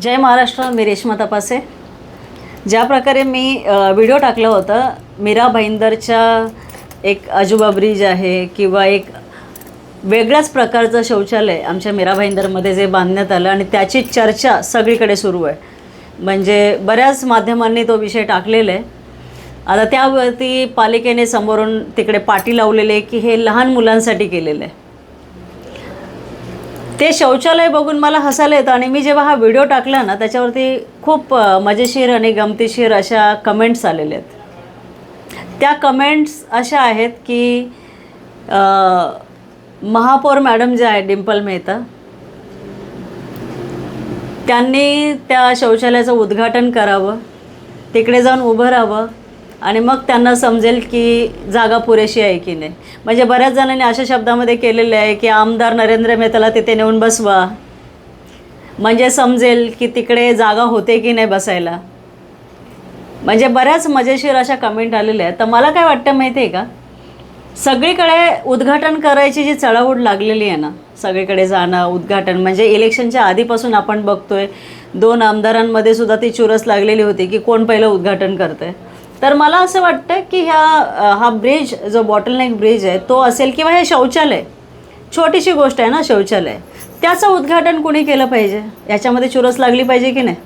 जय महाराष्ट्र. मी रेश्मा तपासे. ज्या प्रकारे मी व्हिडिओ टाकलं होतं मीरा भाईंदरच्या एक अजूबा ब्रिज आहे किंवा एक वेगळ्याच प्रकारचं शौचालय आमच्या मीरा भाईंदरमध्ये जे बांधण्यात आलं आणि त्याची चर्चा सगळीकडे सुरू आहे. म्हणजे बऱ्याच माध्यमांनी तो विषय टाकलेला आहे. आता त्यावरती पालिकेने समोरून तिकडे पाटी लावलेली आहे की हे लहान मुलांसाठी केलेलं आहे. ते शौचालय बघून मला हसायला येतं आणि मी जेव्हा हा व्हिडिओ टाकला ना त्याच्यावरती खूप मजेशीर आणि गमतीशीर अशा कमेंट्स आलेल्या आहेत. त्या कमेंट्स अशा आहेत की महापौर मॅडम जे आहे डिंपल मेहता त्यांनी त्या शौचालयाचं उद्घाटन करावं, तिकडे जाऊन उभं राहावं आणि मग त्यांना समजेल की जागा पुरेशी आहे की नाही. म्हणजे बऱ्याच जणांनी अशा शब्दामध्ये केलेले आहे की आमदार नरेंद्र मेहताला तिथे नेऊन बसवा म्हणजे समजेल की तिकडे जागा होते की नाही बसायला. म्हणजे बऱ्याच मजेशीर अशा कमेंट आलेल्या आहेत. तर मला काय वाटतं माहिती आहे का, सगळीकडे उद्घाटन करायची जी चळवळ लागलेली आहे ना, सगळीकडे जाणं उद्घाटन म्हणजे इलेक्शनच्या आधीपासून आपण बघतोय 2 आमदारांमध्ये सुद्धा ती चुरस लागलेली होती की कोण पहिलं उद्घाटन करतंय. तर मला असं वाटतं की हा ब्रिज जो बॉटलनेक ब्रिज आहे तो असेल किंवा हे शौचालय, छोटीशी गोष्ट आहे ना शौचालय, त्याचं उद्घाटन कोणी केलं पाहिजे. याच्यामध्ये चुरस लागली पाहिजे की नाही,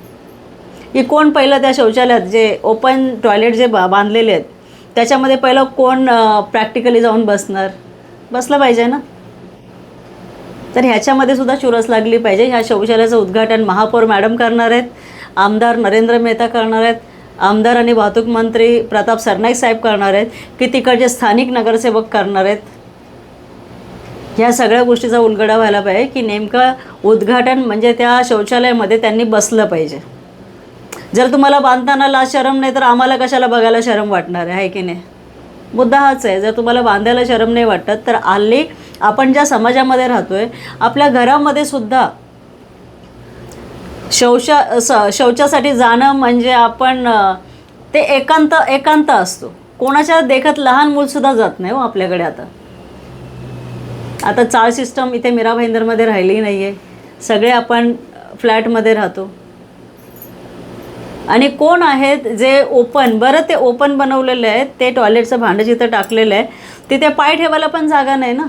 की कोण पहिलं त्या शौचालयात जे ओपन टॉयलेट जे बांधलेले आहेत त्याच्यामध्ये पहिलं कोण प्रॅक्टिकली जाऊन बसलं पाहिजे ना. तर ह्याच्यामध्ये सुद्धा चुरस लागली पाहिजे. ह्या शौचालयाचं उद्घाटन महापौर मॅडम करणार आहेत, आमदार नरेंद्र मेहता करणार आहेत, आमदार आणि वाहतूक मंत्री प्रताप सरनाईक साहेब करणार आहेत, की तिकडचे स्थानिक नगरसेवक करणार आहेत. ह्या सगळ्या गोष्टीचा उलगडा व्हायला पाहिजे की नेमकं उद्घाटन म्हणजे त्या शौचालयामध्ये त्यांनी बसलं पाहिजे. जर तुम्हाला बांधताना लाज शरम नाही तर आम्हाला कशाला बघायला शरम वाटणार आहे की नाही. मुद्दा हाच आहे. जर तुम्हाला बांधायला शरम नाही वाटत तर हल्ली आपण ज्या समाजामध्ये राहतोय आपल्या घरामध्ये सुद्धा शौचासाठी जाणं म्हणजे आपण ते एकांत असतो. कोणाच्या देखत लहान मूलसुद्धा जात नाही हो आपल्याकडे. आता चाळ सिस्टम इथे मीरा भाईंदरमध्ये राहिली नाही आहे. सगळे आपण फ्लॅटमध्ये राहतो आणि कोण आहेत जे ओपन, बरं ते ओपन बनवलेलं आहे, ते टॉयलेटचं भांडं जिथं टाकलेलं आहे तिथे पाय ठेवायला पण जागा नाही ना.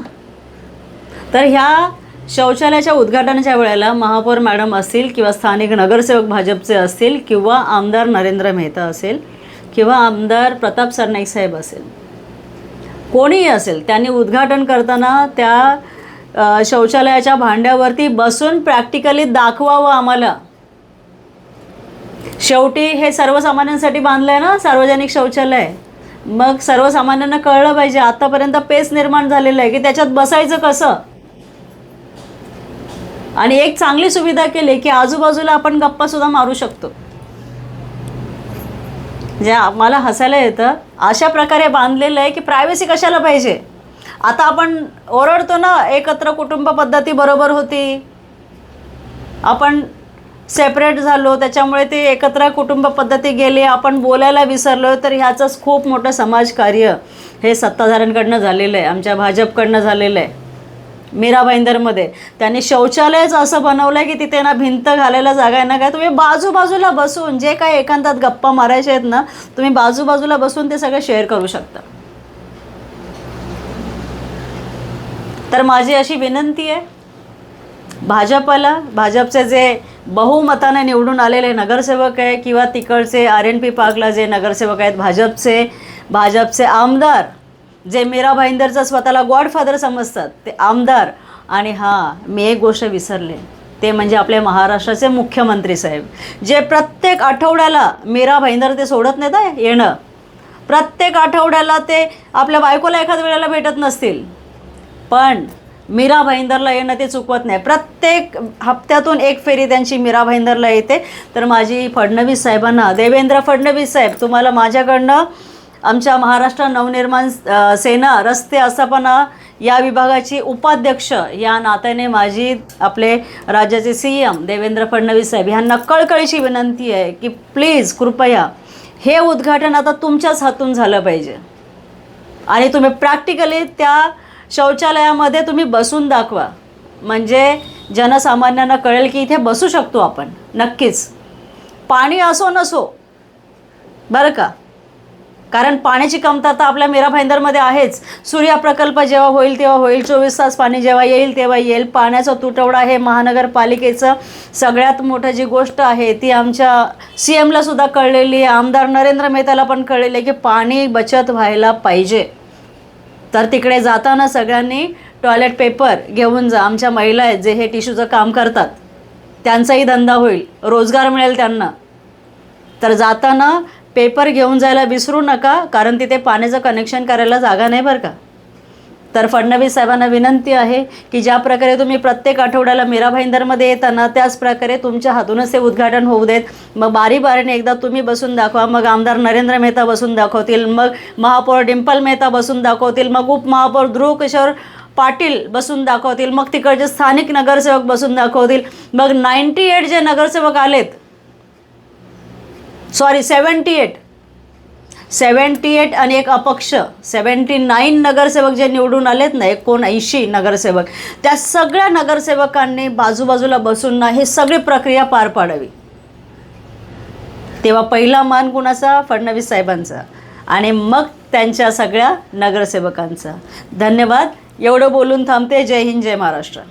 तर ह्या शौचालयाच्या उद्घाटनाच्या वेळेला महापौर मॅडम असतील किंवा स्थानिक नगरसेवक भाजपचे असतील किंवा आमदार नरेंद्र मेहता असेल किंवा आमदार प्रताप सरनाईक साहेब असेल, कोणीही असेल, त्यांनी उद्घाटन करताना त्या शौचालयाच्या भांड्यावरती बसून प्रॅक्टिकली दाखवावं आम्हाला. शेवटी हे सर्वसामान्यांसाठी बांधलं आहे ना सार्वजनिक शौचालय. मग सर्वसामान्यांना कळलं पाहिजे. आतापर्यंत पेच निर्माण झालेलं आहे की त्याच्यात बसायचं कसं. आणि एक चांगली सुविधा केली की आजूबाजूला आपण गप्पासुद्धा मारू शकतो. जे मला हसायला येतं अशा प्रकारे बांधलेलं आहे की प्रायव्हसी कशाला पाहिजे. आता आपण ओरडतो ना एकत्र कुटुंब पद्धती बरोबर होती, आपण सेपरेट झालो त्याच्यामुळे ती एकत्र कुटुंब पद्धती गेली, आपण बोलायला विसरलो. तर ह्याचंच खूप मोठं समाजकार्य हे सत्ताधाऱ्यांकडनं झालेलं आहे, आमच्या भाजपकडनं झालेलं आहे. मीरा भाईंदरमध्ये त्यांनी शौचालयच असं बनवलं आहे की तिथे ना भिंत घालायला जागा आहे ना काय, तुम्ही बाजूबाजूला बसून जे काय एकांतात गप्पा मारायचे आहेत ना तुम्ही बाजूबाजूला बसून ते सगळं शेअर करू शकता. तर माझी अशी विनंती आहे भाजपला, भाजपचे जे बहुमताने निवडून आलेले नगरसेवक आहे किंवा तिकडचे RNP पार्कला जे नगरसेवक आहेत भाजपचे आमदार जे मीरा भाईंदरचं स्वतःला गॉडफादर समजतात ते आमदार, आणि मी एक गोष्ट विसरले ते म्हणजे आपल्या महाराष्ट्राचे मुख्यमंत्री साहेब जे प्रत्येक आठवड्याला मीरा भाईंदर ते सोडत नाहीत येणं. प्रत्येक आठवड्याला ते आपल्या बायकोला एखाद वेळेला भेटत नसतील पण मीरा भाईंदरला येणं ते चुकवत नाही. प्रत्येक हप्त्यातून एक फेरी त्यांची मीरा भाईंदरला येते. तर माझी फडणवीस साहेबांना, देवेंद्र फडणवीस साहेब, तुम्हाला माझ्याकडनं आमच्या महाराष्ट्र नवनिर्माण सेना रस्ते आस्थापना या विभागाची उपाध्यक्ष या नात्याने माझी आपले राज्याचे CM देवेंद्र फडणवीस साहेब ह्यांना कळकळीची विनंती आहे की प्लीज कृपया हे उद्घाटन आता तुमच्याच हातून झालं पाहिजे आणि तुम्ही प्रॅक्टिकली त्या शौचालयामध्ये तुम्ही बसून दाखवा. म्हणजे जनसामान्यांना कळेल की इथे बसू शकतो आपण नक्कीच, पाणी असो नसो, बरं का. कारण पाण्याची कमतरता आपल्या मीरा भाईंदरमध्ये आहेच. सूर्या प्रकल्प जेव्हा होईल तेव्हा होईल, 24 तास पाणी जेव्हा येईल तेव्हा येईल. पाण्याचा तुटवडा हे महानगरपालिकेचं सगळ्यात मोठं जी गोष्ट आहे ती आमच्या CMला सुद्धा कळलेली आहे, आमदार नरेंद्र मेहताला पण कळलेलं आहे की पाणी बचत व्हायला पाहिजे. तर तिकडे जाताना सगळ्यांनी टॉयलेट पेपर घेऊन जा. आमच्या महिला आहेत जे हे टिश्यूचं काम करतात, त्यांचाही धंदा होईल, रोजगार मिळेल त्यांना. तर जाताना पेपर घेऊन जायला विसरू नका, कारण तिथे पाण्याचं कनेक्शन करायला जागा नाही बरं का. तर फडणवीस साहेबांना विनंती आहे की ज्या प्रकारे तुम्ही प्रत्येक आठवड्याला मीरा भाईंदरमध्ये येताना त्याच प्रकारे तुमच्या हातूनच ते उद्घाटन होऊ देत. मग बारीने एकदा तुम्ही बसून दाखवा, मग आमदार नरेंद्र मेहता बसून दाखवतील, मग महापौर डिंपल मेहता बसून दाखवतील, मग उपमहापौर ध्रुव किशोर पाटील बसून दाखवतील, मग तिकडचे स्थानिक नगरसेवक बसून दाखवतील. मग 98 जे नगरसेवक आलेत, सॉरी 78 आणि एक अपक्ष 79 नगरसेवक जे निवडून आलेत ना, 79 नगरसेवक, त्या सगळ्या नगरसेवकांनी बाजूबाजूला बसून ना हे सगळी प्रक्रिया पार पाडावी. तेव्हा पहिला मान कुणाचा? फडणवीस साहेबांचा, आणि मग त्यांच्या सगळ्या नगरसेवकांचा. धन्यवाद. एवढं बोलून थांबते. जय हिंद, जय महाराष्ट्र.